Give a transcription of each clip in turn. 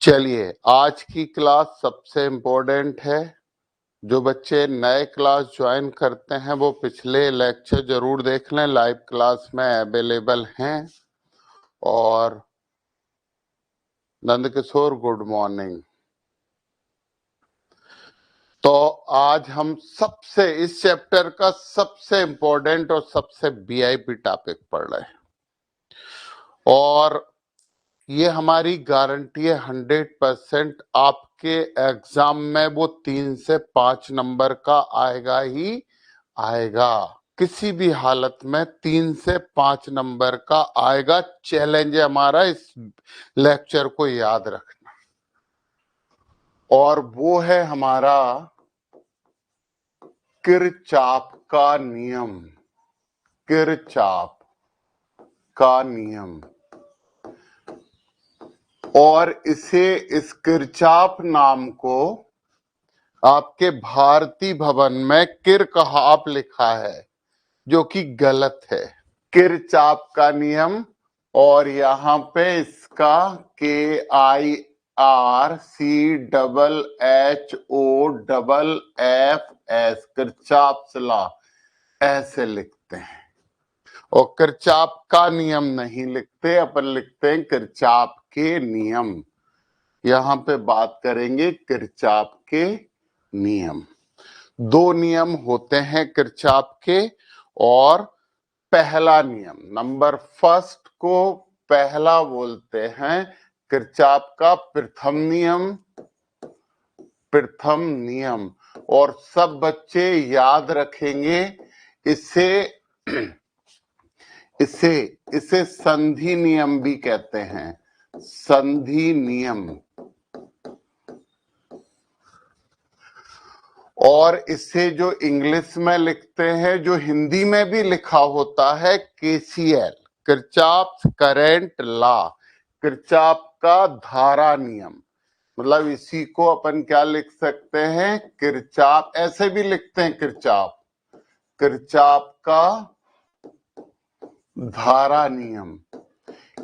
चलिए, आज की क्लास सबसे इम्पोर्टेंट है। जो बच्चे नए क्लास ज्वाइन करते हैं वो पिछले लेक्चर जरूर देख लें, लाइव क्लास में अवेलेबल हैं। और नंदकिशोर, गुड मॉर्निंग। तो आज हम इस चैप्टर का सबसे इम्पोर्टेंट और सबसे वीआईपी टॉपिक पढ़ रहे हैं, और ये हमारी गारंटी है 100% आपके एग्जाम में वो 3 से 5 नंबर का आएगा ही आएगा। किसी भी हालत में 3 से 5 नंबर का आएगा। चैलेंज है हमारा इस लेक्चर को याद रखना, और वो है हमारा किरचॉफ का नियम। किरचॉफ का नियम, और इस किरचॉफ नाम को आपके भारती भवन में किरकहाफ लिखा है, जो कि गलत है। किरचॉफ का नियम, और यहाँ पे इसका KIRCHOFF किरचॉफ लॉ ऐसे लिखते हैं, और किरचॉफ का नियम नहीं लिखते, अपन लिखते हैं किरचॉफ के नियम। यहाँ पे बात करेंगे किरचॉफ के नियम। 2 नियम होते हैं किरचॉफ के, और पहला नियम, नंबर फर्स्ट को पहला बोलते हैं किरचॉफ का प्रथम नियम। प्रथम नियम, और सब बच्चे याद रखेंगे इसे इसे इसे संधि नियम भी कहते हैं। संधि नियम, और इसे जो इंग्लिश में लिखते हैं, जो हिंदी में भी लिखा होता है, KCL, Kirchhoff current law, Kirchhoff का धारा नियम। मतलब इसी को अपन क्या लिख सकते हैं, किरचॉफ, ऐसे भी लिखते हैं किरचॉफ, किरचॉफ का धारा नियम।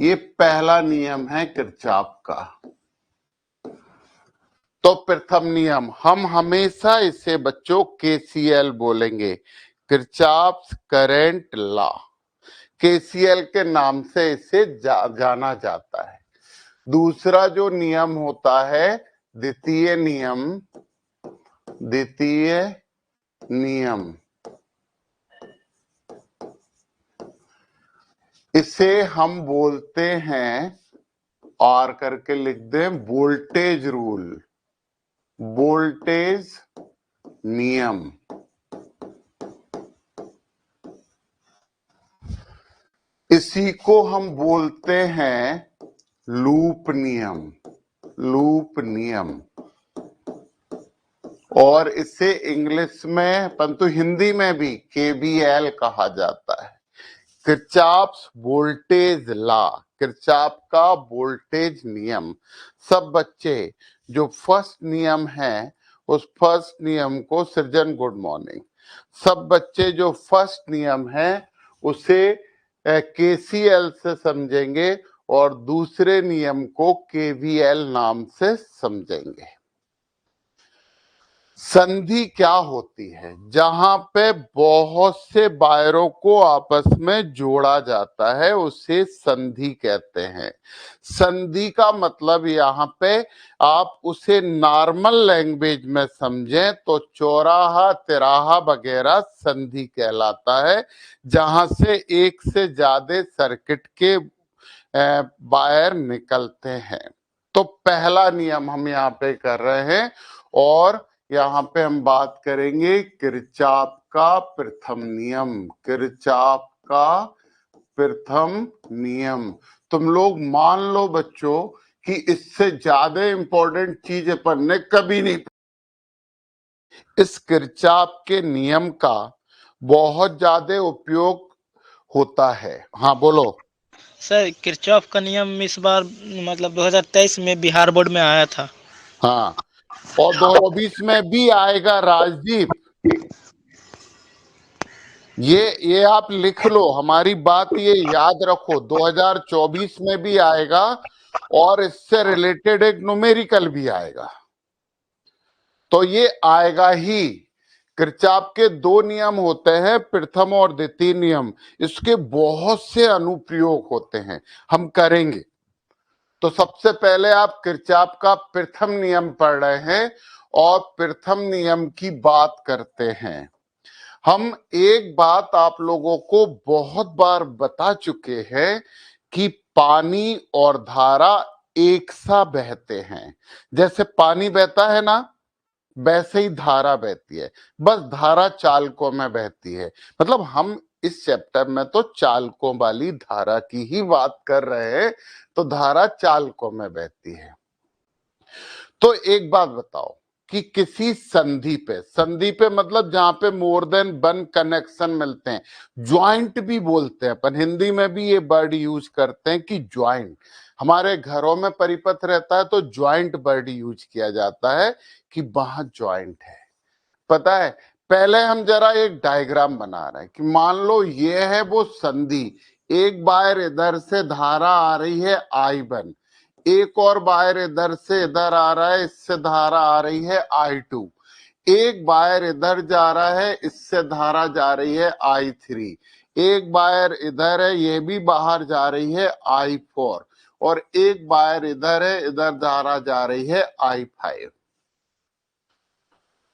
ये पहला नियम है किरचॉफ का। तो प्रथम नियम, हम हमेशा इसे बच्चों KCL बोलेंगे, किरचॉफ करंट लॉ। KCL के नाम से इसे जाना जाता है। दूसरा जो नियम होता है, द्वितीय नियम। द्वितीय नियम, इसे हम बोलते हैं, R करके लिख दें, वोल्टेज रूल, वोल्टेज नियम। इसी को हम बोलते हैं लूप नियम, लूप नियम। और इसे इंग्लिश में, परंतु हिंदी में भी KVL कहा जाता है, किरचॉफ वोल्टेज लॉ, किरचॉफ का वोल्टेज नियम। सब बच्चे जो फर्स्ट नियम है, उस फर्स्ट नियम को, सृजन गुड मॉर्निंग, सब बच्चे जो फर्स्ट नियम है उसे KCL से समझेंगे, और दूसरे नियम को KVL नाम से समझेंगे। संधि क्या होती है, जहां पे बहुत से वायरों को आपस में जोड़ा जाता है, उसे संधि कहते हैं। संधि का मतलब यहाँ पे आप उसे नॉर्मल लैंग्वेज में समझें तो चौराहा, तिराहा वगैरह संधि कहलाता है, जहां से एक से ज्यादा सर्किट के वायर निकलते हैं। तो पहला नियम हम यहाँ पे कर रहे हैं, और यहाँ पे हम बात करेंगे किरचॉफ का प्रथम नियम। किरचॉफ का प्रथम नियम। तुम लोग मान लो बच्चों कि इससे ज्यादा इंपॉर्टेंट चीज अपन ने कभी नहीं। इस किरचॉफ के नियम का बहुत ज्यादा उपयोग होता है। हाँ बोलो सर, किरचॉफ का नियम इस बार मतलब 2023 में बिहार बोर्ड में आया था। हाँ, और 2020 में भी आएगा राजदीप। ये आप लिख लो, हमारी बात ये याद रखो, 2024 में भी आएगा और इससे रिलेटेड एक न्यूमेरिकल भी आएगा। तो ये आएगा ही। किरचॉफ के दो नियम होते हैं, प्रथम और द्वितीय नियम। इसके बहुत से अनुप्रयोग होते हैं, हम करेंगे। तो सबसे पहले आप किरचॉफ का प्रथम नियम पढ़ रहे हैं और प्रथम नियम की बात करते हैं। हम एक बात आप लोगों को बहुत बार बता चुके हैं कि पानी और धारा एक सा बहते हैं। जैसे पानी बहता है ना, वैसे ही धारा बहती है, बस धारा चालकों में बहती है। मतलब हम इस चैप्टर में तो चालकों वाली धारा की ही बात कर रहे हैं, तो धारा चालकों में बहती है। तो एक बात बताओ कि किसी संधि पे मतलब जहां पे मोर देन वन कनेक्शन मिलते हैं, ज्वाइंट भी बोलते हैं अपन, हिंदी में भी ये वर्ड यूज करते हैं कि ज्वाइंट। हमारे घरों में परिपथ रहता है तो ज्वाइंट वर्ड यूज किया जाता है कि वहां ज्वाइंट है। पता है, पहले हम जरा एक डायग्राम बना रहे हैं कि मान लो ये है वो संधि, एक वायर इधर से धारा आ रही है I1, एक और वायर इधर से इधर आ रहा है, इससे धारा आ रही है I2, एक वायर इधर जा रहा है, इससे धारा जा रही है I3, एक वायर इधर है, ये भी बाहर जा रही है I4, और एक वायर इधर है, इधर धारा जा रही है I5।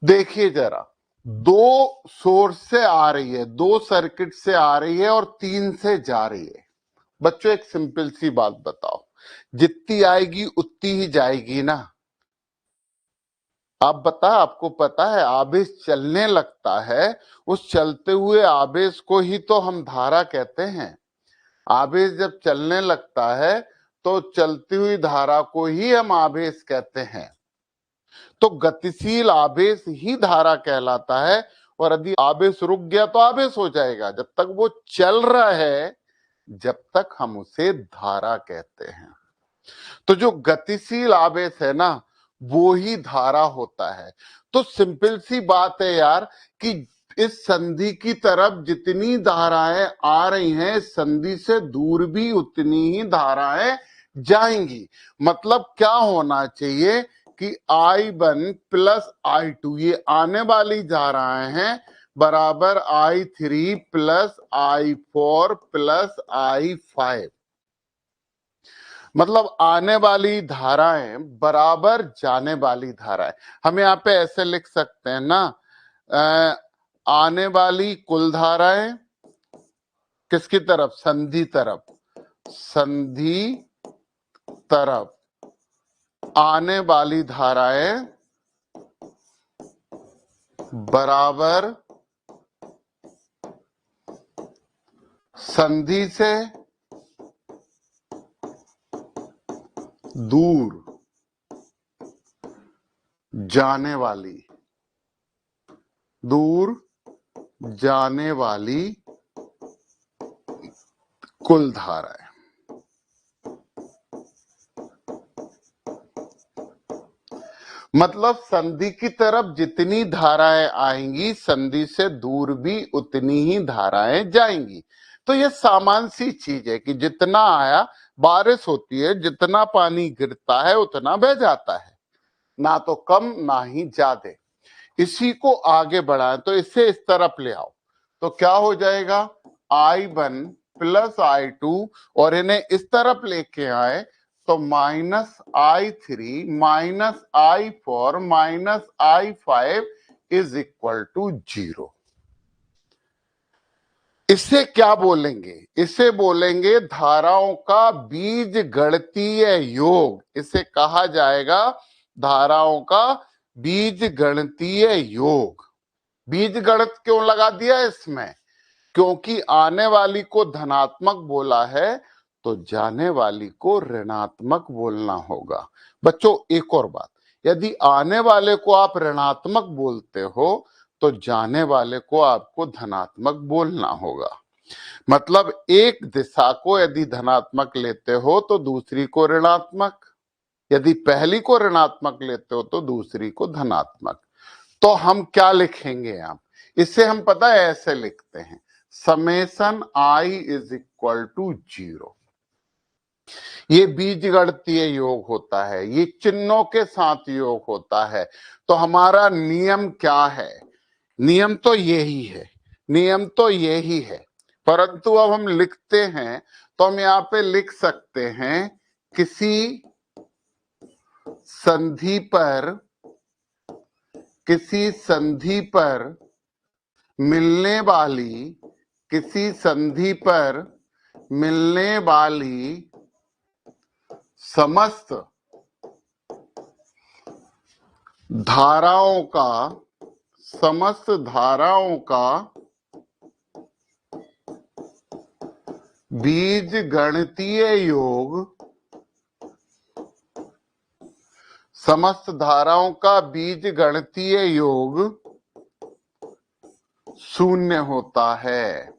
देखिए जरा, दो सोर्स से आ रही है, दो सर्किट से आ रही है और तीन से जा रही है। बच्चों एक सिंपल सी बात बताओ, जितनी आएगी उतनी ही जाएगी ना। आपको पता है आवेश चलने लगता है, उस चलते हुए आवेश को ही तो हम धारा कहते हैं। आवेश जब चलने लगता है तो चलती हुई धारा को ही हम आवेश कहते हैं। तो गतिशील आवेश ही धारा कहलाता है, और यदि आवेश रुक गया तो आवेश हो जाएगा। जब तक वो चल रहा है, जब तक हम उसे धारा कहते हैं। तो जो गतिशील आवेश है ना, वो ही धारा होता है। तो सिंपल सी बात है यार कि इस संधि की तरफ जितनी धाराएं आ रही हैं, संधि से दूर भी उतनी ही धाराएं जाएंगी। मतलब क्या होना चाहिए कि I1 प्लस I2, ये आने वाली धाराएं हैं, बराबर I3 plus I4 plus I5। मतलब आने वाली धाराएं बराबर जाने वाली धाराएं। हम यहाँ पे ऐसे लिख सकते हैं ना, आने वाली कुल धाराएं किसकी तरफ, संधि तरफ, संधि तरफ आने वाली धाराएं बराबर संधि से दूर जाने वाली, दूर जाने वाली कुल धाराएं। मतलब संधि की तरफ जितनी धाराएं आएंगी, संधि से दूर भी उतनी ही धाराएं जाएंगी। तो ये सामान्य सी चीज है कि जितना आया, बारिश होती है, जितना पानी गिरता है उतना बह जाता है, ना तो कम ना ही ज्यादा। इसी को आगे बढ़ाएं तो इसे इस तरफ ले आओ, तो क्या हो जाएगा, I1 प्लस I2, और इन्हें इस तरफ लेके आए तो -I3 minus I4 minus I5 is equal to 0। इसे क्या बोलेंगे, इसे बोलेंगे धाराओं का बीज गणितीय योग। इसे कहा जाएगा धाराओं का बीज गणितीय योग। बीज गणित क्यों लगा दिया इसमें, क्योंकि आने वाली को धनात्मक बोला है तो जाने वाली को ऋणात्मक बोलना होगा। बच्चों एक और बात, यदि आने वाले को आप ऋणात्मक बोलते हो तो जाने वाले को आपको धनात्मक बोलना होगा। मतलब एक दिशा को यदि धनात्मक लेते हो तो दूसरी को ऋणात्मक, यदि पहली को ऋणात्मक लेते हो तो दूसरी को धनात्मक। तो हम क्या लिखेंगे आप, इसे हम पता है ऐसे लिखते हैं, summation I is equal to 0। ये बीजगणितीय योग होता है, ये चिन्हों के साथ योग होता है। तो हमारा नियम क्या है? नियम तो यही है, नियम तो यही है, परंतु अब हम लिखते हैं तो हम यहाँ पे लिख सकते हैं किसी संधि पर, किसी संधि पर मिलने वाली, किसी संधि पर मिलने वाली समस्त धाराओं का, समस्त धाराओं का बीजगणितीय योग, समस्त धाराओं का बीजगणितीय योग शून्य होता है।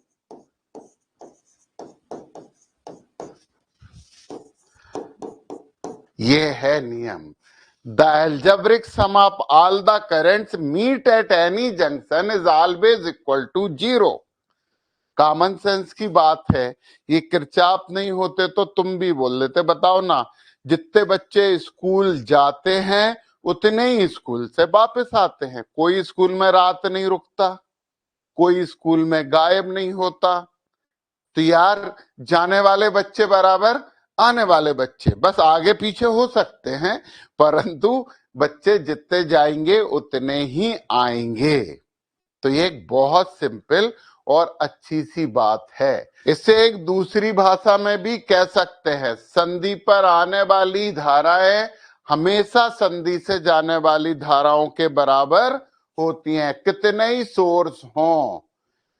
ये है नियम। The algebraic sum of all the currents meet at any junction is always equal to 0। Common sense की बात है, ये किरचॉफ नहीं होते तो तुम भी बोल लेते। बताओ ना, जितने बच्चे स्कूल जाते हैं उतने ही स्कूल से वापस आते हैं। कोई स्कूल में रात नहीं रुकता, कोई स्कूल में गायब नहीं होता। तो यार, जाने वाले बच्चे बराबर आने वाले बच्चे, बस आगे पीछे हो सकते हैं, परंतु बच्चे जितने जाएंगे उतने ही आएंगे। तो ये एक बहुत सिंपल और अच्छी सी बात है। इसे एक दूसरी भाषा में भी कह सकते हैं, संधि पर आने वाली धाराएं हमेशा संधि से जाने वाली धाराओं के बराबर होती हैं, कितने ही सोर्स हों।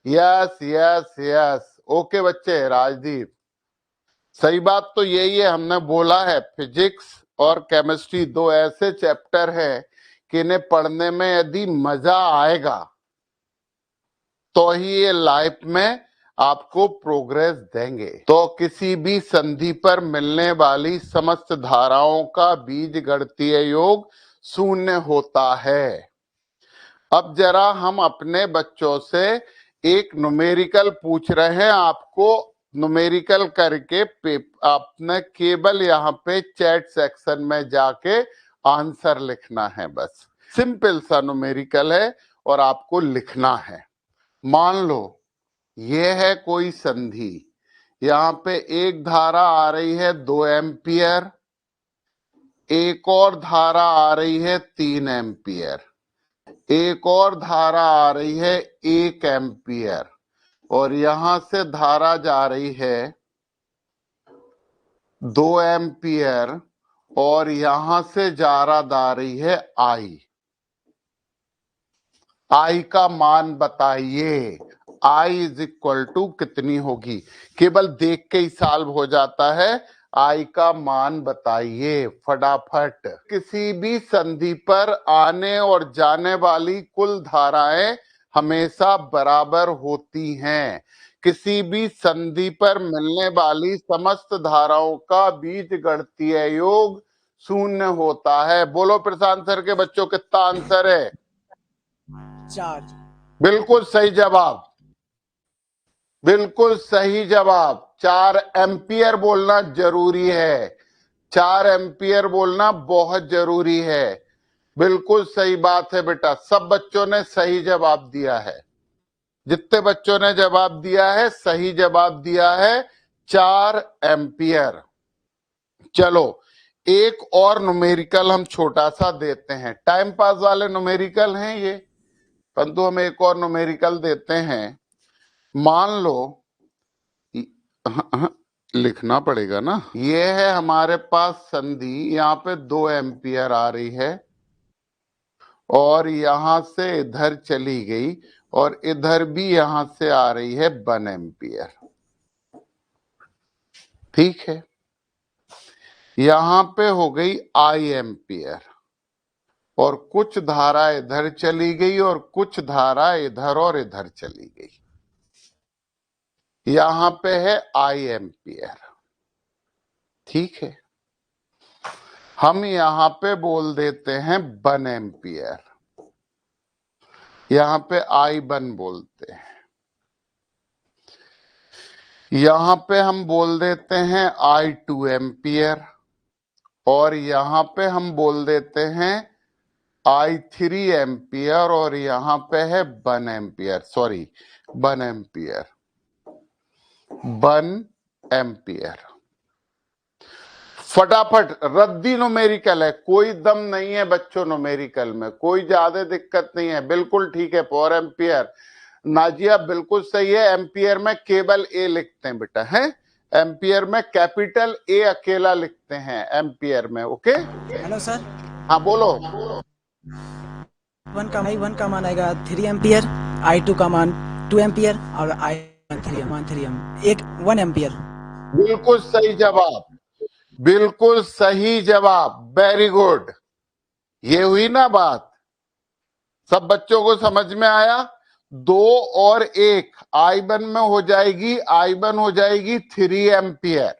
यस यस यस, ओके बच्चे। राजदीप, सही बात तो यही है, हमने बोला है फिजिक्स और केमिस्ट्री दो ऐसे चैप्टर हैं कि इन्हें पढ़ने में यदि मजा आएगा तो ही ये लाइफ में आपको प्रोग्रेस देंगे। तो किसी भी संधि पर मिलने वाली समस्त धाराओं का बीजगणितीय योग शून्य होता है। अब जरा हम अपने बच्चों से एक न्यूमेरिकल पूछ रहे हैं, आपको न्यूमेरिकल करके आपने केवल यहाँ पे चैट सेक्शन में जाके आंसर लिखना है। बस सिंपल सा न्यूमेरिकल है और आपको लिखना है। मान लो ये है कोई संधि, यहाँ पे एक धारा आ रही है 2 एम्पियर, एक और धारा आ रही है 3 एम्पियर, एक और धारा आ रही है 1 एम्पियर, और यहां से धारा जा रही है 2 एम्पियर, और यहां से धारा जा रही है आई। आई का मान बताइए। आई इज इक्वल टू कितनी होगी? केवल देख के ही सॉल्व हो जाता है। आई का मान बताइए फटाफट। किसी भी संधि पर आने और जाने वाली कुल धाराएं हमेशा बराबर होती हैं। किसी भी संधि पर मिलने वाली समस्त धाराओं का बीजगणितीय योग शून्य होता है। बोलो प्रशांत सर के बच्चों, कितना आंसर है? 4। बिल्कुल सही जवाब, बिल्कुल सही जवाब। 4 एम्पियर बोलना जरूरी है, 4 एम्पियर बोलना बहुत जरूरी है। बिल्कुल सही बात है बेटा, सब बच्चों ने सही जवाब दिया है। जितने बच्चों ने जवाब दिया है सही जवाब दिया है, 4 एम्पियर। चलो एक और न्यूमेरिकल हम छोटा सा देते हैं। टाइम पास वाले न्यूमेरिकल हैं ये, परंतु हम एक और न्यूमेरिकल देते हैं। मान लो लिखना पड़ेगा ना, ये है हमारे पास संधि, यहाँ पे 2 एम्पियर आ रही है और यहां से इधर चली गई, और इधर भी यहां से आ रही है 1 एम्पियर। ठीक है, यहां पे हो गई आई एम्पियर, और कुछ धारा इधर चली गई और कुछ धारा इधर और इधर चली गई। यहां पे है आई एम्पियर। ठीक है, हम यहां पे बोल देते हैं 1 एम्पियर, यहां पे I1 बोलते हैं। यहां पे हम बोल देते हैं I2 एम्पियर और यहां पे हम बोल देते हैं I3 एम्पियर और यहां पे है 1 एम्पियर, सॉरी 1 एम्पियर, 1 एम्पियर। फटाफट रद्दी न्यूमेरिकल है, कोई दम नहीं है बच्चों न्यूमेरिकल में, कोई ज्यादा दिक्कत नहीं है, बिल्कुल ठीक है। 4 एम्पियर नाजिया बिल्कुल सही है। एम्पियर में केवल ए लिखते हैं बेटा, है एम्पियर में कैपिटल ए अकेला लिखते हैं एम्पियर में। ओके हेलो सर, हाँ बोलो। वन का मान आएगा 3 एम्पियर, I2 का मान 2 एम्पियर और I3 मान 1 एम्पियर। बिल्कुल सही जवाब, बिल्कुल सही जवाब, वेरी गुड। ये हुई ना बात, सब बच्चों को समझ में आया। 2 और 1 I1 में हो जाएगी, I1 हो जाएगी 3 एम्पियर।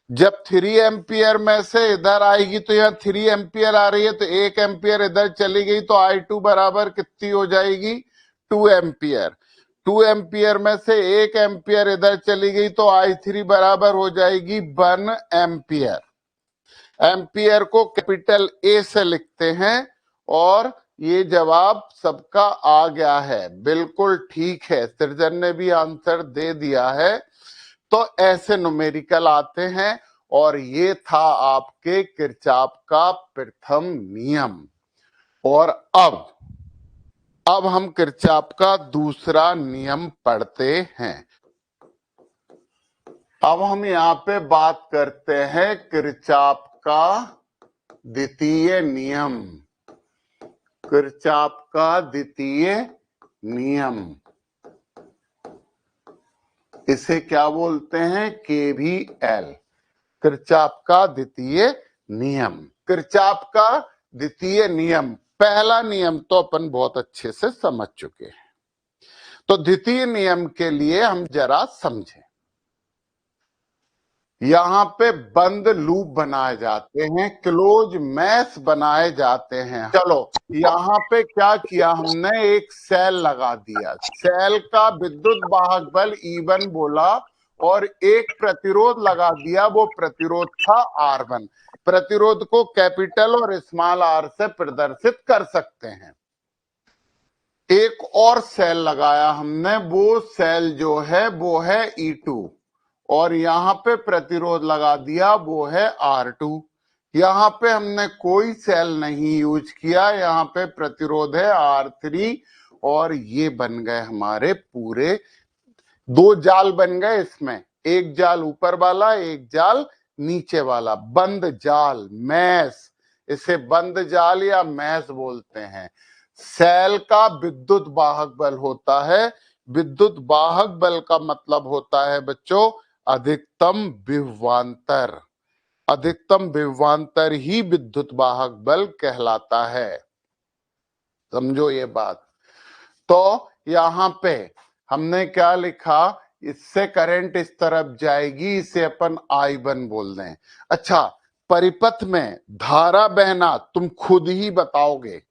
जब 3 एम्पियर में से इधर आएगी तो यहाँ 3 एम्पियर आ रही है, तो 1 एम्पियर इधर चली गई तो I2 बराबर कितनी हो जाएगी, 2 एम्पियर। 2 एम्पियर में से 1 एम्पियर इधर चली गई तो I3 बराबर हो जाएगी 1 एम्पियर। एम्पियर को कैपिटल ए से लिखते हैं और ये जवाब सबका आ गया है, बिल्कुल ठीक है। सृजन ने भी आंसर दे दिया है। तो ऐसे न्यूमेरिकल आते हैं और ये था आपके किरचॉफ का प्रथम नियम। और अब हम किरचॉफ का दूसरा नियम पढ़ते हैं। अब हम यहां पे बात करते हैं किरचॉफ का द्वितीय नियम। किरचॉफ का द्वितीय नियम, इसे क्या बोलते हैं, KVL, किरचॉफ का द्वितीय नियम। किरचॉफ का द्वितीय नियम, पहला नियम तो अपन बहुत अच्छे से समझ चुके हैं, तो द्वितीय नियम के लिए हम जरा समझें। यहां पे बंद लूप बनाए जाते हैं, क्लोज मैश बनाए जाते हैं। चलो यहां पे क्या किया हमने, एक सेल लगा दिया, सेल का विद्युत वाहक बल E1 बोला और एक प्रतिरोध लगा दिया, वो प्रतिरोध था R1। प्रतिरोध को कैपिटल और स्मॉल r से प्रदर्शित कर सकते हैं। एक और सेल लगाया हमने, वो सेल जो है वो है E2 और यहां पे प्रतिरोध लगा दिया, वो है R2। यहां पे हमने कोई सेल नहीं यूज किया, यहां पे प्रतिरोध है R3 और ये बन गए हमारे पूरे 2 जाल बन गए इसमें, एक जाल ऊपर वाला, एक जाल नीचे वाला, बंद जाल, मैश। इसे बंद जाल या मैश बोलते हैं। सेल का विद्युत वाहक बल होता है, विद्युत वाहक बल का मतलब होता है बच्चों अधिकतम विभवांतर। अधिकतम विभवांतर ही विद्युत वाहक बल कहलाता है, समझो ये बात। तो यहां पे हमने क्या लिखा, इससे करंट इस तरफ जाएगी, इसे अपन I1 बोल दें। अच्छा, परिपथ में धारा बहना तुम खुद ही बताओगे,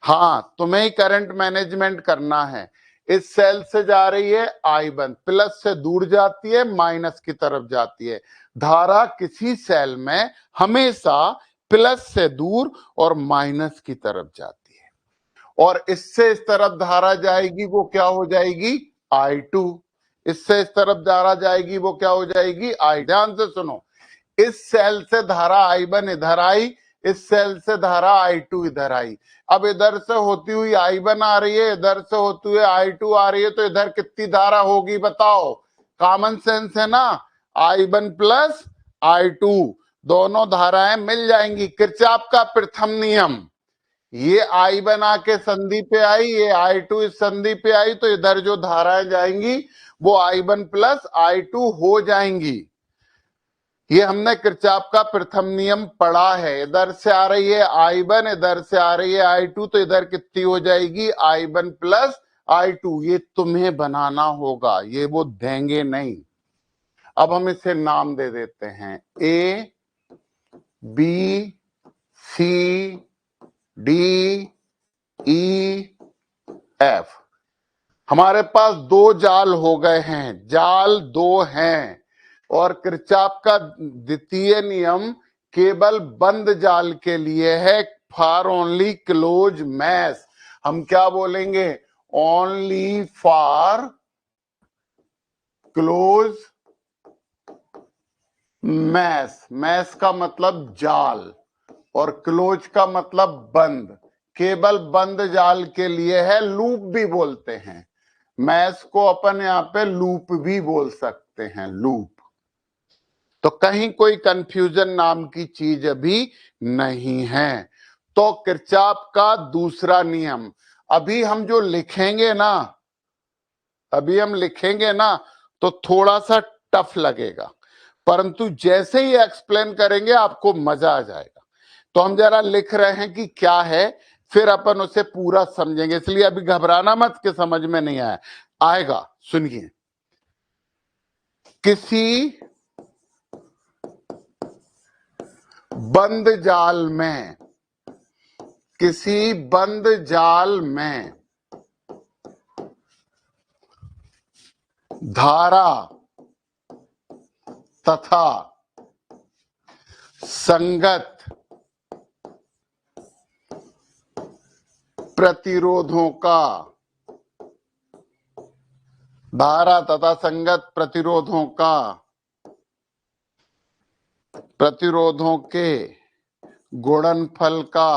हाँ तुम्हें ही करंट मैनेजमेंट करना है। इस सेल से जा रही है I1, प्लस से दूर जाती है, माइनस की तरफ जाती है। धारा किसी सेल में हमेशा प्लस से दूर और माइनस की तरफ जाती है, और इससे इस तरफ धारा जाएगी, वो क्या हो जाएगी, I2। इससे इस तरफ धारा जाएगी, वो क्या हो जाएगी, ध्यान से सुनो, इस सेल से धारा I1 इधर आई, इस सेल से धारा I2 इधर आई। अब इधर से होती हुई I1 आ रही है, इधर से होती हुई I2 आ रही है, तो इधर कितनी धारा होगी बताओ, कॉमन सेंस है ना, I1 प्लस I2 दोनों धाराएं मिल जाएंगी। किरचॉफ का प्रथम नियम, ये I1 आके संधि पे आई, ये I2 इस संधि पे आई, तो इधर जो धाराएं जाएंगी वो I1 प्लस I2 हो जाएंगी। ये हमने किरचॉफ का प्रथम नियम पढ़ा है। इधर से आ रही है I1, इधर से आ रही है I2, तो इधर कितनी हो जाएगी, I1 प्लस I2। ये तुम्हें बनाना होगा, ये वो देंगे नहीं। अब हम इसे नाम दे देते हैं A, B, C, D, E, F। हमारे पास दो जाल हो गए हैं, जाल दो हैं, और किरचॉफ का द्वितीय नियम केवल बंद जाल के लिए है, फॉर ओनली क्लोज मैश। हम क्या बोलेंगे? Only for close mesh. Mesh का मतलब जाल और क्लोज का मतलब बंद। केवल बंद जाल के लिए है, लूप भी बोलते हैं। मैश को अपन यहाँ पे लूप भी बोल सकते हैं, लूप। तो कहीं कोई कंफ्यूजन नाम की चीज अभी नहीं है। तो किरचॉफ का दूसरा नियम अभी हम जो लिखेंगे ना, तो थोड़ा सा टफ लगेगा, परंतु जैसे ही एक्सप्लेन करेंगे आपको मजा आ जाएगा। तो हम जरा लिख रहे हैं कि क्या है, फिर अपन उसे पूरा समझेंगे, इसलिए अभी घबराना मत कि समझ में नहीं आएगा। सुनिए, किसी बंद जाल में धारा तथा संगत प्रतिरोधों के गुणनफल का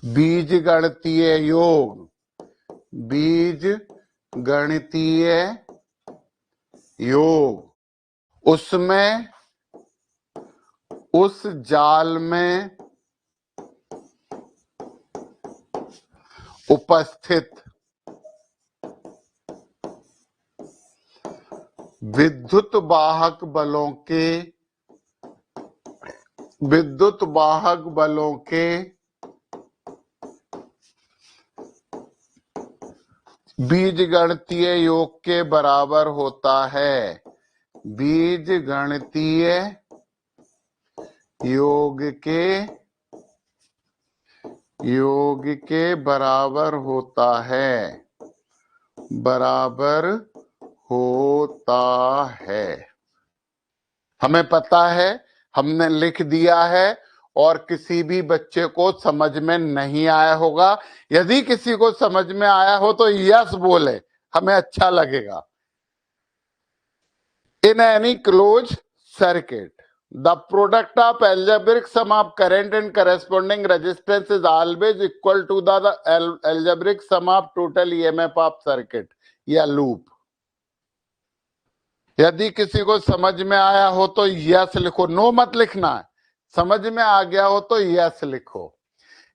बीजगणितीय योग उसमें उस जाल में उपस्थित विद्युत वाहक बलों के बीजगणितीय योग के बराबर होता है। बीजगणितीय योग के बराबर होता है। हमें पता है, हमने लिख दिया है, और किसी भी बच्चे को समझ में नहीं आया होगा। यदि किसी को समझ में आया हो तो यस बोले, हमें अच्छा लगेगा। In any closed circuit, the product of algebraic sum of current and corresponding resistance is always equal to the algebraic sum of total EMF of circuit या loop। यदि किसी को समझ में आया हो तो यस लिखो, नो मत लिखना है। समझ में आ गया हो तो यस लिखो।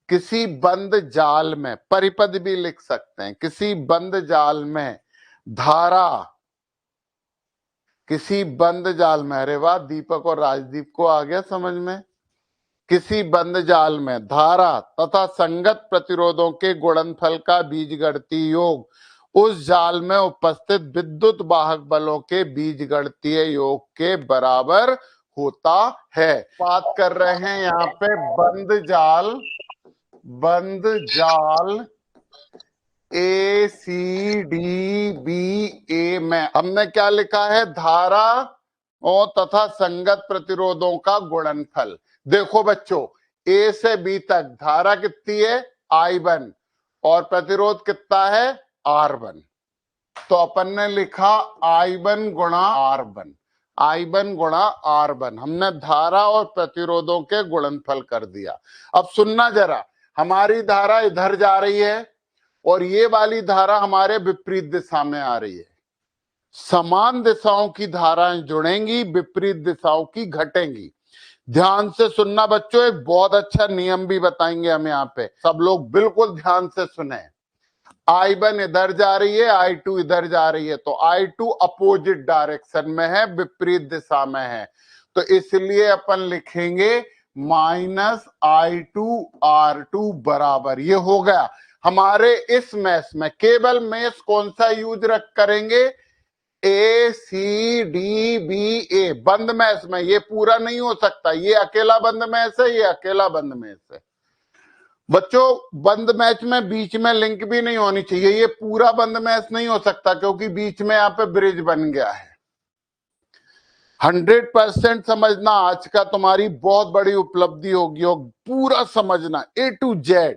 किसी बंद जाल में, परिपद भी लिख सकते हैं, किसी बंद जाल में धारा, किसी बंद जाल में, अरे वाह, दीपक और राजदीप को आ गया समझ में। किसी बंद जाल में धारा तथा संगत प्रतिरोधों के गुणनफल का बीजगणितीय योग उस जाल में उपस्थित विद्युत वाहक बलों के बीजगणितीय योग के बराबर होता है। बात कर रहे हैं यहाँ पे बंद जाल ए सी डी बी ए में हमने क्या लिखा है? धारा और तथा संगत प्रतिरोधों का गुणनफल। देखो बच्चों, ए से बी तक धारा कितनी है? I1, और प्रतिरोध कितना है? R1। तो अपन ने लिखा I1 गुणा R1, हमने धारा और प्रतिरोधों के गुणनफल कर दिया। अब सुनना जरा, हमारी धारा इधर जा रही है और ये वाली धारा हमारे विपरीत दिशा में आ रही है। समान दिशाओं की धाराएं जुड़ेंगी, विपरीत दिशाओं की घटेंगी। ध्यान से सुनना बच्चों, एक बहुत अच्छा नियम भी बताएंगे हम यहाँ पे, सब लोग बिल्कुल ध्यान से सुने। I1 इधर जा रही है, I2 इधर जा रही है, तो I2 अपोजिट डायरेक्शन में है, विपरीत दिशा में है, तो इसलिए अपन लिखेंगे -I2R2 बराबर। ये हो गया हमारे इस मैश में। केवल मैश कौन सा यूज करेंगे? ए सी डी बी ए, बंद मैश में। ये पूरा नहीं हो सकता, ये अकेला बंद मैश है, ये अकेला बंद मैश है। बच्चों बंद मैच में बीच में लिंक भी नहीं होनी चाहिए, ये पूरा बंद मैच नहीं हो सकता क्योंकि बीच में यहाँ पे ब्रिज बन गया है। 100% समझना, आज का तुम्हारी बहुत बड़ी उपलब्धि होगी और पूरा समझना A to Z।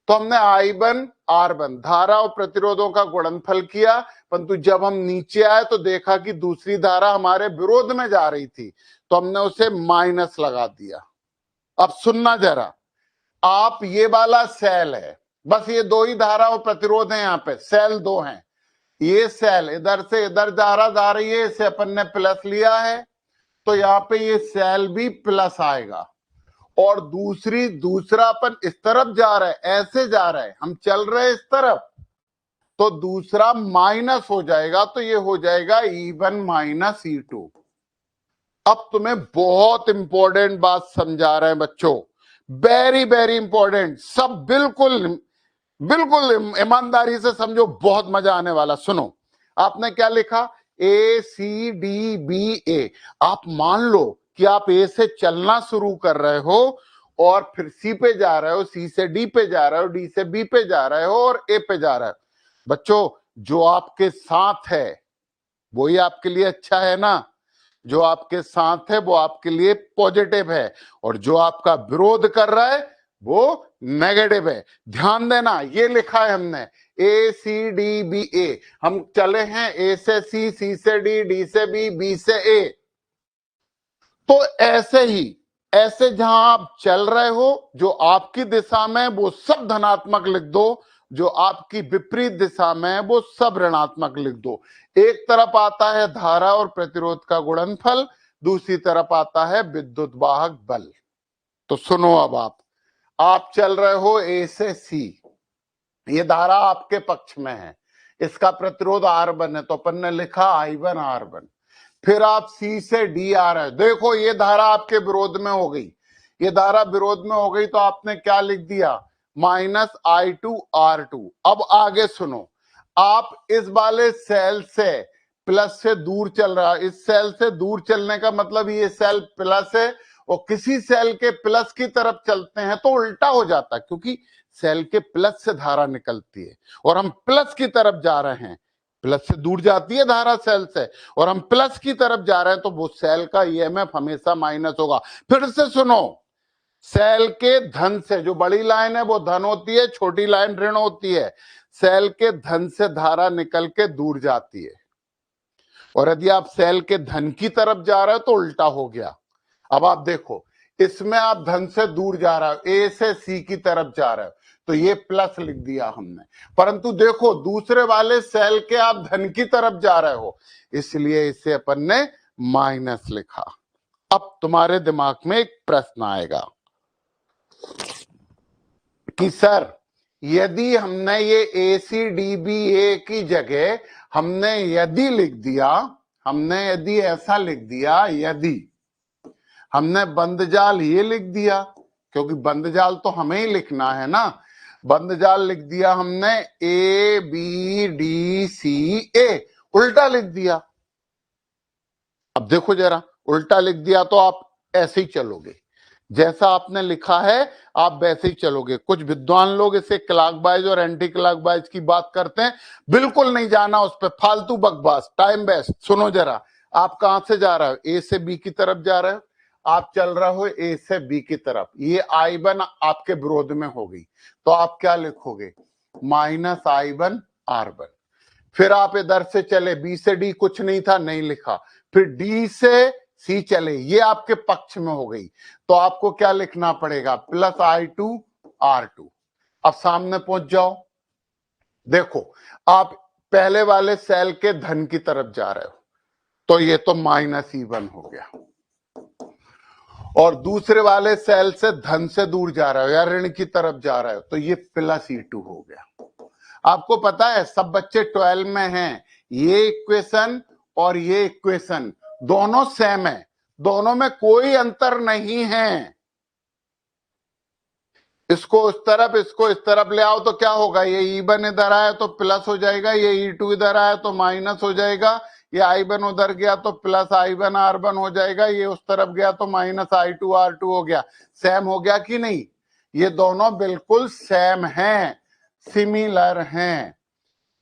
तो हमने I1 R1 धारा और प्रतिरोधों का गुणनफल किया, परंतु जब हम नीचे आए तो देखा कि दूसरी धारा हमारे विरोध में जा रही थी, तो हमने उसे माइनस लगा दिया। अब सुनना जरा, आप ये वाला सेल है, बस ये दो ही धारा और प्रतिरोध है, यहाँ पे सेल दो हैं। ये सेल इधर से इधर धारा जा रही है, इसे अपन ने प्लस लिया है, तो यहाँ पे ये सेल भी प्लस आएगा। और दूसरा अपन इस तरफ जा रहा है, ऐसे जा रहा है, हम चल रहे हैं इस तरफ, तो दूसरा माइनस हो जाएगा, तो ये हो जाएगा E1 माइनस E2। अब तुम्हें बहुत इंपॉर्टेंट बात समझा रहे हैं बच्चों, वेरी वेरी इंपॉर्टेंट, सब बिल्कुल बिल्कुल ईमानदारी से समझो, बहुत मजा आने वाला। सुनो, आपने क्या लिखा, ACDBA। आप मान लो कि आप A से चलना शुरू कर रहे हो और फिर C पे जा रहे हो, C से D पे जा रहे हो, D से B पे जा रहे हो और A पे जा रहे हो। बच्चों जो आपके साथ है वही आपके लिए अच्छा है ना, जो आपके साथ है वो आपके लिए पॉजिटिव है, और जो आपका विरोध कर रहा है वो नेगेटिव है। ध्यान देना, ये लिखा है हमने ACDBA, हम चले हैं A से C, C से D, D से B, B से A। तो ऐसे ही, ऐसे जहां आप चल रहे हो, जो आपकी दिशा में वो सब धनात्मक लिख दो, जो आपकी विपरीत दिशा में वो सब ऋणात्मक लिख दो। एक तरफ आता है धारा और प्रतिरोध का गुणनफल, दूसरी तरफ आता है विद्युत वाहक बल। तो सुनो, अब आप चल रहे हो A से C, ये धारा आपके पक्ष में है, इसका प्रतिरोध R1 है, तो अपन ने लिखा I1 R1। फिर आप C से D आ रहे हो, देखो ये धारा आपके विरोध में हो गई, ये धारा विरोध में हो गई, तो आपने क्या लिख दिया, माइनस I2 R2। अब आगे सुनो, आप इस वाले सेल से प्लस से दूर चल रहा है, इस सेल से दूर चलने का मतलब ये सेल प्लस है, और किसी सेल के प्लस की तरफ चलते हैं तो उल्टा हो जाता है, क्योंकि सेल के प्लस से धारा निकलती है और हम प्लस की तरफ जा रहे हैं, प्लस से दूर जाती है धारा सेल से और हम प्लस की तरफ जा रहे हैं, तो वो सेल का EMF हमेशा माइनस होगा। फिर से सुनो, सेल के धन से, जो बड़ी लाइन है वो धन होती है, छोटी लाइन ऋण होती है, सेल के धन से धारा निकल के दूर जाती है, और यदि आप सेल के धन की तरफ जा रहे हो तो उल्टा हो गया। अब आप देखो, इसमें आप धन से दूर जा रहे हो, A से C की तरफ जा रहे हो, तो ये प्लस लिख दिया हमने, परंतु देखो दूसरे वाले सेल के आप धन की तरफ जा रहे हो, इसलिए इसे अपन ने माइनस लिखा। अब तुम्हारे दिमाग में एक प्रश्न आएगा कि सर, यदि हमने ये ACDBA की जगह हमने यदि लिख दिया, हमने यदि ऐसा लिख दिया, यदि हमने बंद जाल ये लिख दिया, क्योंकि बंद जाल तो हमें ही लिखना है ना, बंद जाल लिख दिया हमने ABDCA, उल्टा लिख दिया। अब देखो जरा, उल्टा लिख दिया तो आप ऐसे ही चलोगे, जैसा आपने लिखा है आप वैसे ही चलोगे। कुछ विद्वान लोग इसे क्लॉकवाइज और एंटी क्लॉकवाइज की बात करते हैं, बिल्कुल नहीं जाना उस पर, फालतू बकवास, टाइम वेस्ट। सुनो जरा, आप कहां से जा रहे हो, A से B की तरफ जा रहे हो, आप चल रहे हो A से B की तरफ, ये I1 आपके विरोध में हो गई, तो आप क्या लिखोगे, माइनस I1 R1। फिर आप इधर से चले, B से D कुछ नहीं था, नहीं लिखा, फिर D से C चले, ये आपके पक्ष में हो गई, तो आपको क्या लिखना पड़ेगा, प्लस I2 R2। अब सामने पहुंच जाओ, देखो आप पहले वाले सेल के धन की तरफ जा रहे हो, तो ये तो माइनस E1 हो गया, और दूसरे वाले सेल से धन से दूर जा रहे हो या ऋण की तरफ जा रहे हो, तो ये प्लस E2 हो गया। आपको पता है सब बच्चे 12 में हैं, ये इक्वेशन और ये इक्वेशन दोनों सेम है, दोनों में कोई अंतर नहीं है। इसको उस तरफ, इसको इस तरफ ले आओ तो क्या होगा, ये E1 इधर आया तो प्लस हो जाएगा, ये E2 इधर आया तो माइनस हो जाएगा, ये I1 उधर गया तो प्लस I1 R1 हो जाएगा, ये उस तरफ गया तो माइनस I2 R2 हो गया। सेम हो गया कि नहीं, ये दोनों बिल्कुल सेम हैं, सिमिलर हैं।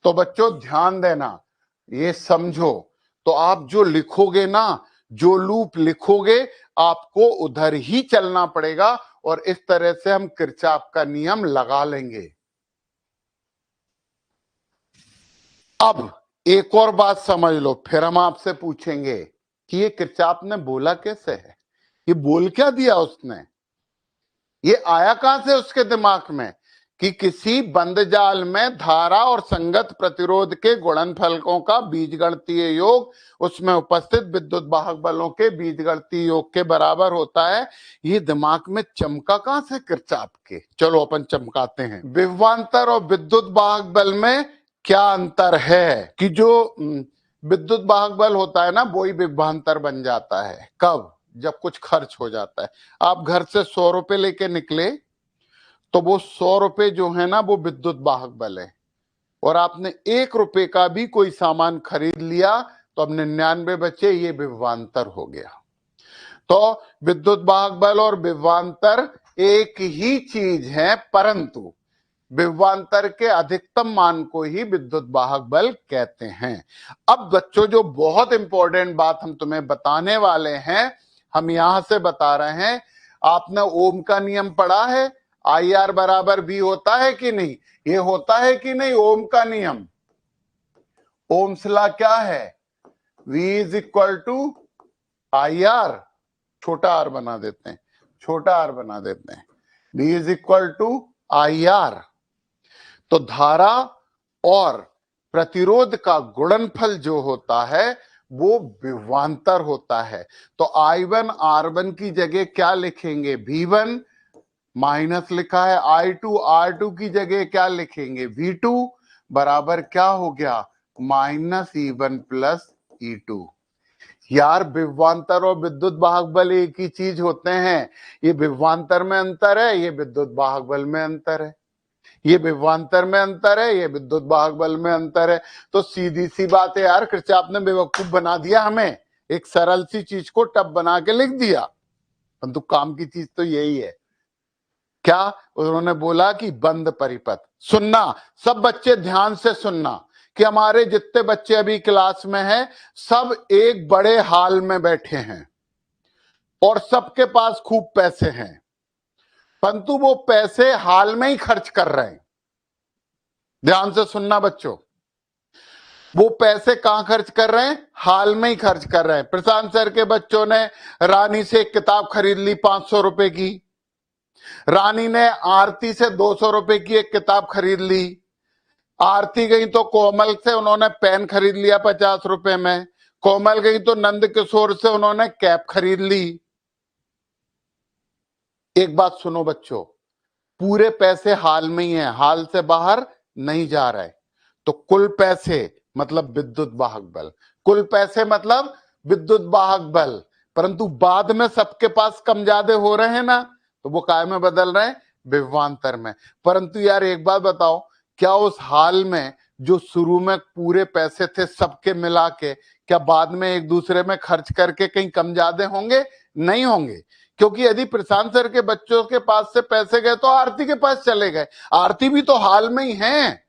तो बच्चों ध्यान देना, ये समझो। तो आप जो लिखोगे ना, जो लूप लिखोगे, आपको उधर ही चलना पड़ेगा और इस तरह से हम किरचॉफ का नियम लगा लेंगे। अब एक और बात समझ लो, फिर हम आपसे पूछेंगे कि ये किरचॉफ ने बोला कैसे है, ये बोल क्या दिया उसने, ये आया कहां से उसके दिमाग में कि किसी बंद जाल में धारा और संगत प्रतिरोध के गुणनफलकों का बीजगणितीय योग उसमें उपस्थित विद्युत वाहक बलों के बीजगणितीय योग के बराबर होता है। ये दिमाग में चमका कहां से किरचॉफ के? चलो अपन चमकाते हैं। विभवांतर और विद्युत वाहक बल में क्या अंतर है कि जो विद्युत वाहक बल होता है ना, वही विभवांतर बन जाता है। कब? जब कुछ खर्च हो जाता है। आप घर से 100 रुपए लेके निकले तो वो 100 रुपए जो है ना, वो विद्युत वाहक बल है, और आपने 1 रुपए का भी कोई सामान खरीद लिया तो अब 99 बचे, ये विभवांतर हो गया। तो विद्युत वाहक बल और विभवांतर एक ही चीज है, परंतु विभवांतर के अधिकतम मान को ही विद्युत वाहक बल कहते हैं। अब बच्चों जो बहुत इंपॉर्टेंट बात हम तुम्हें बताने वाले हैं, हम यहां से बता रहे हैं। आपने ओम का नियम पढ़ा है, आई आर बराबर भी होता है कि नहीं? ये होता है कि नहीं ओम का नियम? ओम्स लॉ क्या है? V is equal to I R, छोटा आर बना देते हैं, छोटा आर बना देते हैं, V is equal to I R. तो धारा और प्रतिरोध का गुणनफल जो होता है वो विभवांतर होता है। तो I1 R1 की जगह क्या लिखेंगे? V1 माइनस लिखा है, I2 R2 की जगह क्या लिखेंगे? V2 बराबर क्या हो गया? Minus E1 plus E2। यार विभवांतर और विद्युत वाहक बल एक ही चीज होते हैं। ये विभवांतर में अंतर है, ये विद्युत वाहक बल में अंतर है। ये विभवांतर में अंतर है, ये विद्युत वाहक बल में अंतर है। तो सीधी सी बात है यार, किरचॉफ ने बेवकूफ बना दिया हमें, एक सरल सी चीज को टफ बना के लिख दिया, परंतु काम की चीज तो यही है। क्या उन्होंने बोला कि बंद परिपथ। सुनना सब बच्चे, ध्यान से सुनना कि हमारे जितने बच्चे अभी क्लास में हैं सब एक बड़े हॉल में बैठे हैं और सबके पास खूब पैसे हैं, परंतु वो पैसे हाल में ही खर्च कर रहे हैं। ध्यान से सुनना बच्चों, वो पैसे कहां खर्च कर रहे हैं? हाल में ही खर्च कर रहे हैं। प्रशांत सर के बच्चों ने रानी से एक किताब खरीद ली 500 रुपए की, रानी ने आरती से 200 रुपए की एक किताब खरीद ली, आरती गई तो कोमल से उन्होंने पेन खरीद लिया 50 रुपए में, कोमल गई तो नंद किशोर से उन्होंने कैप खरीद ली। एक बात सुनो बच्चों, पूरे पैसे हाल में ही है, हाल से बाहर नहीं जा रहे। तो कुल पैसे मतलब विद्युत वाहक बल, कुल पैसे मतलब विद्युत वाहक बल, परंतु बाद में सबके पास कम ज्यादा हो रहे हैं ना, तो वो काय में बदल रहे हैं? विभवांतर में। परंतु यार एक बात बताओ, क्या उस हाल में जो शुरू में पूरे पैसे थे सबके मिला के, क्या बाद में एक दूसरे में खर्च करके कहीं कम ज्यादा होंगे? नहीं होंगे, क्योंकि यदि प्रशांत सर के बच्चों के पास से पैसे गए तो आरती के पास चले गए, आरती भी तो हाल में ही है।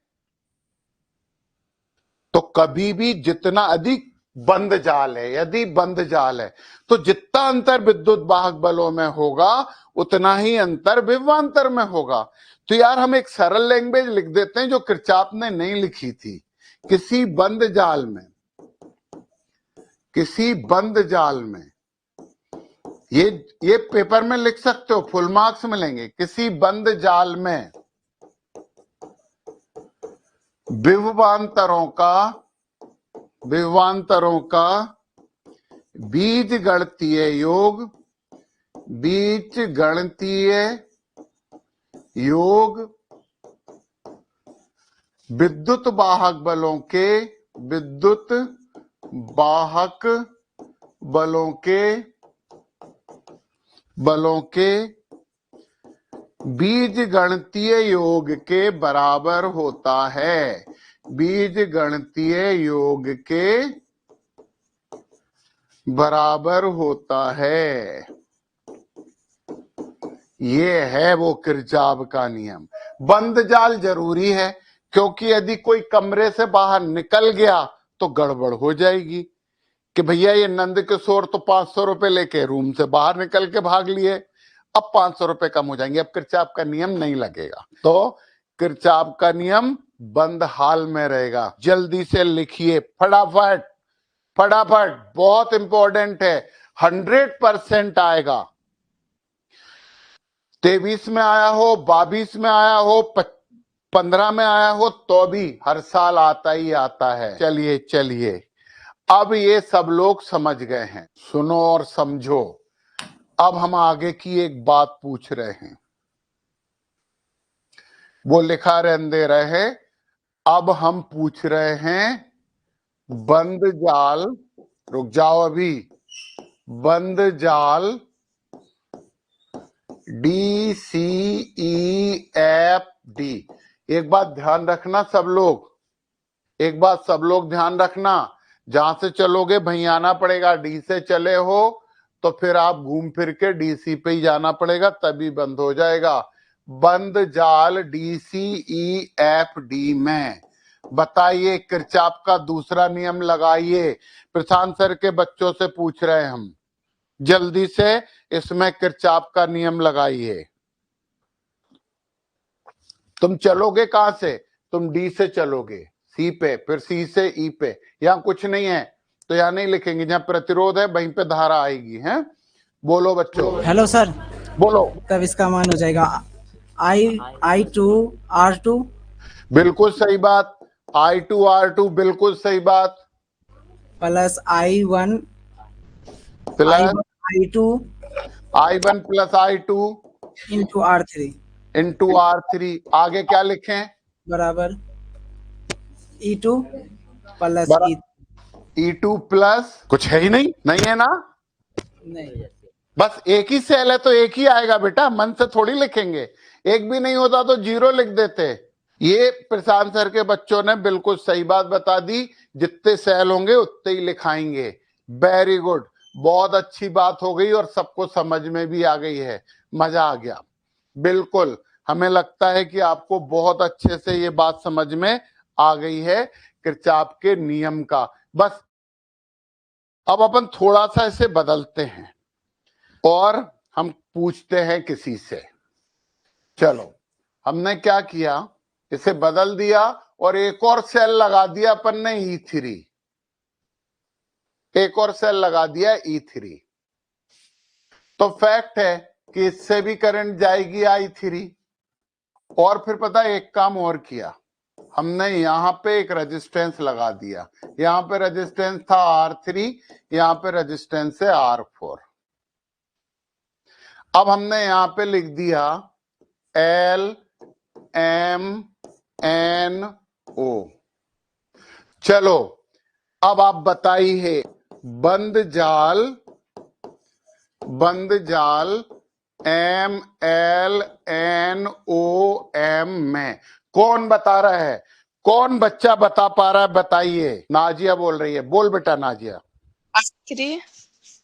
तो कभी भी जितना अधिक बंद जाल है, यदि बंद जाल है, तो जितना अंतर विद्युत वाहक बलों में होगा उतना ही अंतर विभवांतर में होगा। तो यार हम एक सरल लैंग्वेज लिख देते हैं जो किरचॉफ ने नहीं लिखी थी। किसी बंद जाल में, किसी बंद जाल में, ये पेपर में लिख सकते हो, फुल मार्क्स मिलेंगे। किसी बंद जाल में विभवांतरों का बीजगणितीय योग विद्युत वाहक बलों के बीजगणितीय योग के बराबर होता है। बीजगणितीय योग के बराबर होता है। ये है वो किरचॉफ का नियम। बंद जाल जरूरी है, क्योंकि यदि कोई कमरे से बाहर निकल गया तो गड़बड़ हो जाएगी कि भैया ये नंद किशोर तो 500 रुपए लेके रूम से बाहर निकल के भाग लिए, अब 500 रुपए कम हो जाएंगे, अब किरचॉफ का नियम नहीं लगेगा। तो किरचॉफ का नियम बंद हाल में रहेगा। जल्दी से लिखिए, फटाफट फटाफट, बहुत इंपॉर्टेंट है, 100% आएगा। 23 में आया हो, 22 में आया हो, 15 में आया हो, तो भी हर साल आता ही आता है। चलिए चलिए, अब ये सब लोग समझ गए हैं, सुनो और समझो। अब हम आगे की एक बात पूछ रहे हैं, वो लिखा रहने दे रहे। अब हम पूछ रहे हैं बंद जाल, रुक जाओ अभी, बंद जाल DCEFD। एक बात ध्यान रखना सब लोग, एक बात सब लोग ध्यान रखना, जहां से चलोगे वहीं आना पड़ेगा। डी से चले हो तो फिर आप घूम फिर के DC पे ही जाना पड़ेगा, तभी बंद हो जाएगा। बंद जाल DCEFD में बताइए, किरचॉफ का दूसरा नियम लगाइए। प्रशांत सर के बच्चों से पूछ रहे हैं हम, जल्दी से इसमें किरचॉफ का नियम लगाइए। तुम चलोगे कहां से? तुम डी से चलोगे सी पे, फिर सी से ई पे। यहां कुछ नहीं है तो यहां नहीं लिखेंगे, जहां प्रतिरोध है वहीं पे धारा आएगी। हैं, बोलो बच्चों। हेलो सर, बोलो। तब इसका मान हो जाएगा I2R2 बिल्कुल सही बात, I2R2, बिल्कुल सही बात, plus I1 plus I2 I1 plus I2 into R3 into R3। आगे क्या लिखें? बराबर E2 प्लस E2 प्लस, कुछ है ही नहीं, नहीं है ना? नहीं, बस एक ही सेल है तो एक ही आएगा बेटा, मन से थोड़ी लिखेंगे। एक भी नहीं होता तो 0 लिख देते। ये प्रशांत सर के बच्चों ने बिल्कुल सही बात बता दी, जितने सेल होंगे उतने ही लिखाएंगे। वेरी गुड, बहुत अच्छी बात हो गई और सबको समझ में भी आ गई है, मजा आ गया। बिल्कुल, हमें लगता है कि आपको बहुत अच्छे से ये बात समझ में आ गई है किरचॉफ के नियम का। बस अब अपन थोड़ा सा इसे बदलते हैं और हम पूछते हैं किसी से। चलो, हमने क्या किया, इसे बदल दिया और एक और सेल लगा दिया अपन ने E3, एक और सेल लगा दिया E3। तो फैक्ट है कि इससे भी करंट जाएगी I3। और फिर पता है, एक काम और किया हमने, यहां पे एक रेजिस्टेंस लगा दिया। यहां पे रेजिस्टेंस था R3, यहां पे रेजिस्टेंस है R4। अब हमने यहां पे लिख दिया LMNO। चलो, अब आप बताइए, बंद जाल MLNOM में कौन बता रहा है? कौन बच्चा बता पा रहा है? बताइए। नाजिया बोल रही है, बोल बेटा नाजिया।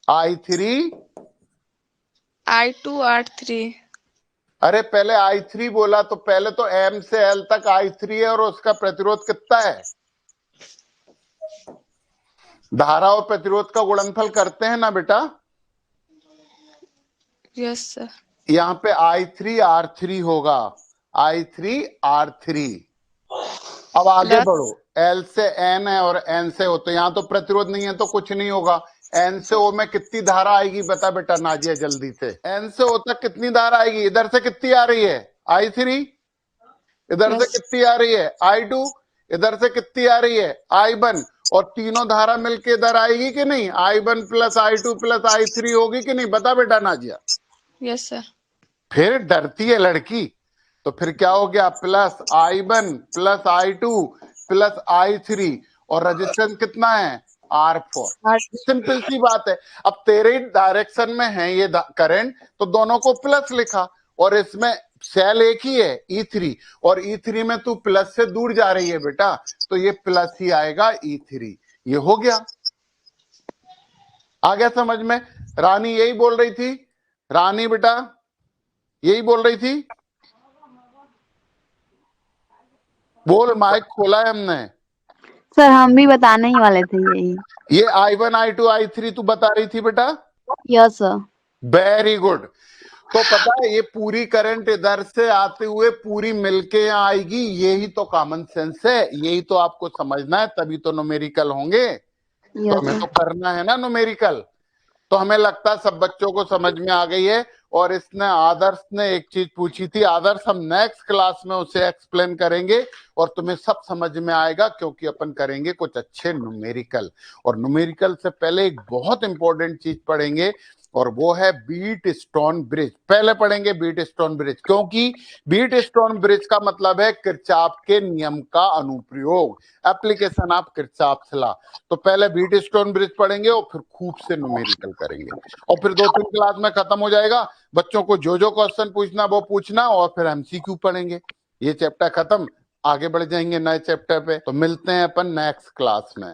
I3 I2 R3। अरे पहले I3 बोला तो पहले तो M से L तक I3 है और उसका प्रतिरोध कितना है? धारा और प्रतिरोध का गुणनफल करते हैं ना बेटा? Yes sir. यहाँ पे I3R3 होगा, I3R3। अब आगे बढ़ो, L से N है और N से O, तो यहाँ तो प्रतिरोध नहीं है तो कुछ नहीं होगा। N से O में कितनी धारा आएगी बता बेटा नाजिया जल्दी से। N से O तक कितनी धारा आएगी? इधर से कितनी आ रही है? I3। इधर से कितनी आ रही है? I2। इधर से कितनी आ रही है? I1। और तीनों धारा मिलके इधर आएगी कि नहीं? I1 plus I2 plus I3 होगी कि नहीं? बता बेटा नाजिया। Yes sir. फिर डरती है लड़की, तो फिर क्या हो गया? Plus I1 plus I2 plus I3 और रेजिस्टेंस कितना है? R4। सिंपल सी बात है। अब तेरे डायरेक्शन में है ये करंट, तो दोनों को प्लस लिखा, और इसमें सेल एक ही है E3, और E3 में तू प्लस से दूर जा रही है बेटा, तो ये प्लस ही आएगा E3। ये हो गया, आ गया समझ में? रानी यही बोल रही थी। रानी बेटा यही बोल रही थी? बोल, माइक खोला है हमने। सर हम भी बताने ही वाले थे यही। ये I1 I2 I3 तू बता रही थी बेटा? Yes sir. Very good. तो पता है ये पूरी करंट इधर से आते हुए पूरी मिलके यहाँ आएगी, यही तो कॉमन सेंस है, यही तो आपको समझना है, तभी तो न्यूमेरिकल होंगे। तो यस हमें सर। तो करना है ना न्यूमेरिकल। तो हमें लगता है सब बच्चों को समझ में आ गई है। और इसने आदर्श ने एक चीज पूछी थी, आदर्श हम नेक्स्ट क्लास में उसे एक्सप्लेन करेंगे और तुम्हें सब समझ में आएगा, क्योंकि अपन करेंगे कुछ अच्छे न्यूमेरिकल। और न्यूमेरिकल से पहले एक बहुत इंपॉर्टेंट चीज पढ़ेंगे और वो है बीट स्टोन ब्रिज। पहले पढ़ेंगे बीट स्टोन ब्रिज, क्योंकि बीट स्टोन ब्रिज का मतलब है किरचॉफ के नियम का अनुप्रयोग, एप्लीकेशन ऑफ किरचॉफ लॉ। तो पहले बीट स्टोन ब्रिज पढ़ेंगे और फिर खूब से न्यूमेरिकल करेंगे और फिर 2-3 क्लास में खत्म हो जाएगा। बच्चों को जो जो क्वेश्चन पूछना वो पूछना और फिर एमसीक्यू पढ़ेंगे। ये चैप्टर खत्म, आगे बढ़ जाएंगे नए चैप्टर पे। तो मिलते हैं अपन नेक्स्ट क्लास में।